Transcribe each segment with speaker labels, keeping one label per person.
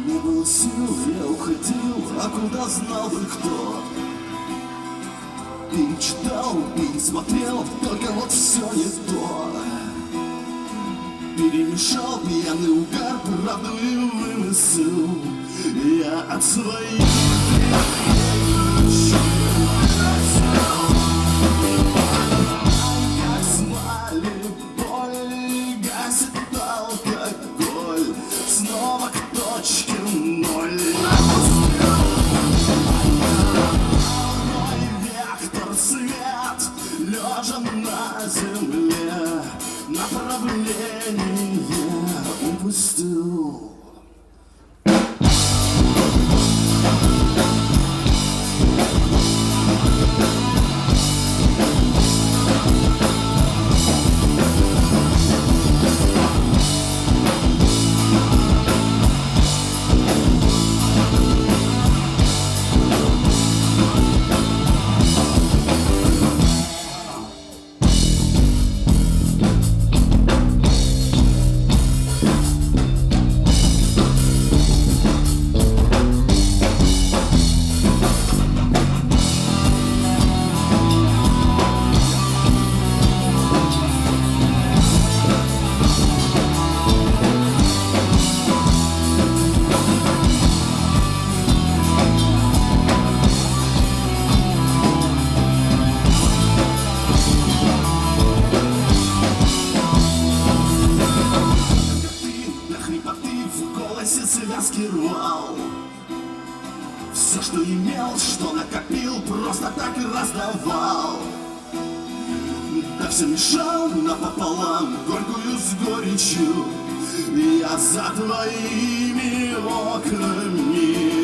Speaker 1: Не было сил, я уходил, а куда знал бы кто? Перечитал, пересмотрел, только вот все не то. Перемешал пьяный угар, правду и вымысел. Я от своих как смали боль, гасит алкоголь. Снова к точке ноль. Мой вектор свет, лежа на земле, направление упустил. Связки рвал. Все, что имел, что накопил, просто так и раздавал. Да все мешал напополам, горькую с горечью. Я за твоими окнами.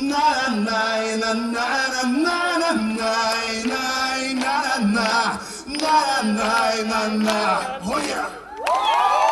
Speaker 1: na na na na na na. Oh yeah.